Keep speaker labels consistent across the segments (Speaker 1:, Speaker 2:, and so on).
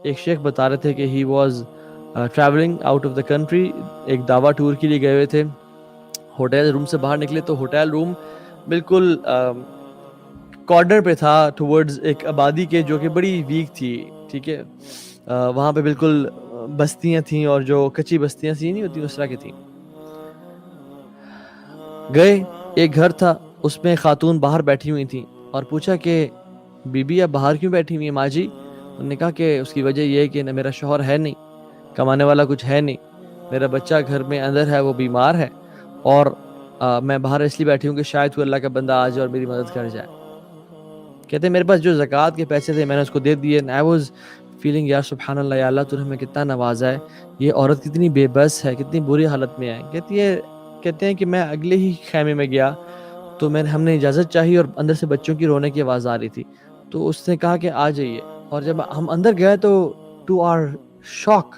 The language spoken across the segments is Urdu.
Speaker 1: ایک شیخ بتا رہے تھے کہ he was travelling out of the country, ایک دعویٰ ٹور کے لیے گئے ہوئے تھے. ہوٹل روم سے باہر نکلے تو ہوٹل روم بالکل کارنر پہ تھا ٹورڈز ایک آبادی کے جو کہ بڑی ویک تھی. ٹھیک ہے، وہاں پہ بالکل بستیاں تھیں اور جو کچی بستیاں سی نہیں ہوتی اس طرح کی تھیں. گئے، ایک گھر تھا، اس میں خاتون باہر بیٹھی ہوئی تھیں اور پوچھا کہ بی بی آپ باہر کیوں بیٹھی ہوئی ہیں ماں جی؟ انہوں نے کہا کہ اس کی وجہ یہ ہے کہ میرا شوہر ہے نہیں، کمانے والا کچھ ہے نہیں، میرا بچہ گھر میں اندر ہے، وہ بیمار ہے، اور میں باہر اس لیے بیٹھی ہوں کہ شاید کوئی اللہ کا بندہ آ جائے اور میری مدد کر جائے. کہتے ہیں میرے پاس جو زکوٰۃ کے پیسے تھے میں نے اس کو دے دیے. آئی واز فیلنگ یار سبحان اللہ، یا اللہ تو نے ہمیں کتنا نوازا ہے، یہ عورت کتنی بے بس ہے، کتنی بری حالت میں ہے. کہتے ہیں کہ میں اگلے ہی خیمے میں گیا تو ہم نے اجازت چاہی اور اندر سے بچوں کی رونے کی آواز آ رہی تھی. تو اس نے کہا کہ آ جائیے، اور جب ہم اندر گئے تو ٹو آر شاک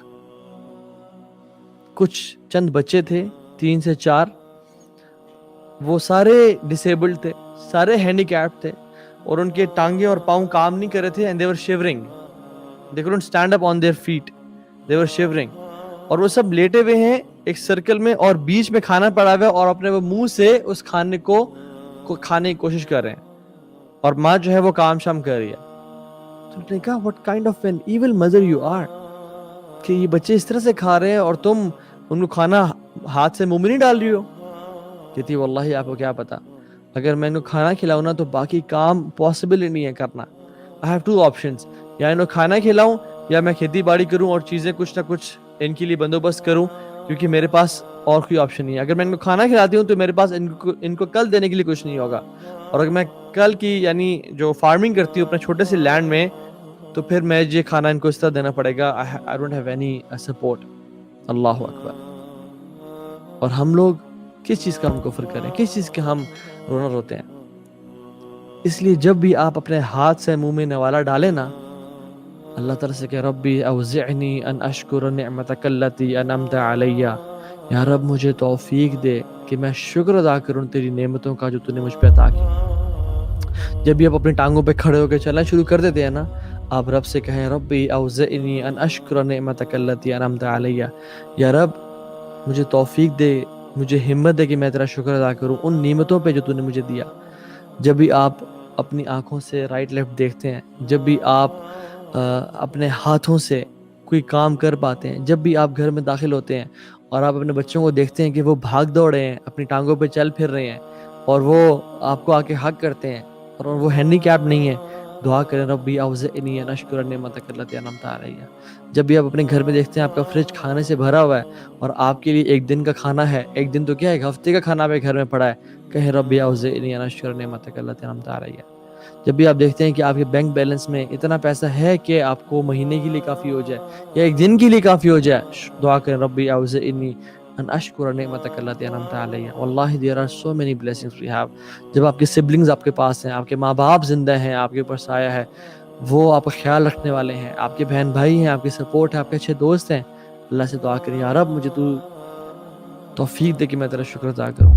Speaker 1: کچھ چند بچے تھے 3 سے 4، وہ سارے ڈسیبلڈ تھے، سارے ہینڈی کیپ تھے، اور ان کے ٹانگیں اور پاؤں کام نہیں کر رہے تھے. And they were shivering, they couldn't stand up on their feet, they were shivering. اور وہ سب لیٹے ہوئے ہیں ایک سرکل میں اور بیچ میں کھانا پڑا ہوا ہے اور اپنے وہ منہ سے اس کھانے کو کھانے کی کوشش کر رہے ہیں، اور ماں جو ہے وہ کام شام کر رہی ہے. تو نے کہا what kind of an evil mother you are، کہ یہ بچے اس طرح سے کھا رہے ہیں اور تم ان کو کھانا ہاتھ سے منہ میں نہیں ڈال رہی ہو. کہتی واللہ آپ کو کیا پتا، اگر میں ان کو کھانا کھلاؤں نا تو باقی کام پاسبل ہی نہیں ہے کرنا. I have 2 options، یا ان کو کھانا کھلاؤں یا میں کھیتی باڑی کروں اور چیزیں کچھ نہ کچھ ان کے لیے بندوبست کروں، کیونکہ میرے پاس اور کوئی آپشن نہیں ہے. اگر میں ان کو کھانا کھلاتی ہوں تو میرے پاس ان کو کل دینے کے لیے کچھ نہیں ہوگا، اور اگر میں کل کی یعنی جو فارمنگ کرتی ہوں اپنے چھوٹے سے لینڈ میں تو پھر میں یہ کھانا ان کو اس طرح دینا پڑے گا. I don't have any support. اللہ اکبر. اور ہم لوگ کس چیز کا ہم کفر کریں، کس چیز کے ہم رونا روتے ہیں. اس لیے جب بھی آپ اپنے ہاتھ سے منہ میں نوالا ڈالیں نا، اللہ تعالیٰ سے کہ ربی اوزعنی ان اشکر نعمتک التی انعمت علی، یا رب مجھے توفیق دے کہ میں شکر ادا کروں تیری نعمتوں کا جو تو نے مجھ پہ عطا کی. جب بھی آپ اپنی ٹانگوں پہ کھڑے ہو کے چلنا شروع کر دیتے ہیں نا، آپ رب سے کہیں ربی اوزعنی ان اشکر نعمتک التی انعمت علی، یا رب مجھے توفیق دے، مجھے ہمت دے کہ میں تیرا شکر ادا کروں ان نعمتوں پہ جو تو نے مجھے دیا. جب بھی آپ اپنی آنکھوں سے رائٹ لیفٹ دیکھتے ہیں، جب بھی آپ اپنے ہاتھوں سے کوئی کام کر پاتے ہیں، جب بھی آپ گھر میں داخل ہوتے ہیں اور آپ اپنے بچوں کو دیکھتے ہیں کہ وہ بھاگ دوڑ رہے ہیں، اپنی ٹانگوں پہ چل پھر رہے ہیں، اور وہ آپ کو آ کے حق کرتے ہیں اور وہ ہینڈی کیپ نہیں ہے، دعا کریں ربی اوزعنی ان اشکر نعمتک التی انعمت علی. جب بھی آپ اپنے گھر میں دیکھتے ہیں آپ کا فریج کھانے سے بھرا ہوا ہے اور آپ کے لیے ایک دن کا کھانا ہے، ایک دن تو کیا ایک ہفتے کا کھانا آپ کے گھر میں پڑا ہے، کہیں ربی اوزعنی ان اشکر نعمتک التی انعمت علی. جب بھی آپ دیکھتے ہیں کہ آپ کے بینک بیلنس میں اتنا پیسہ ہے کہ آپ کو مہینے کے لیے کافی ہو جائے یا ایک دن کے لیے کافی ہو جائے، دعا کریں ربی اوزعنی ان اشکر نعمتک التی انعمت علی. واللہ there are so many blessings we have. جب آپ کے سبلنگز آپ کے پاس ہیں، آپ کے ماں باپ زندہ ہیں، آپ کے اوپر سایہ ہے، وہ آپ کا خیال رکھنے والے ہیں، آپ کے بہن بھائی ہیں، آپ کی سپورٹ ہے، آپ کے اچھے دوست ہیں، اللہ سے دعا کریں یا رب مجھے تو توفیق دے کہ میں تیرا شکر ادا کروں.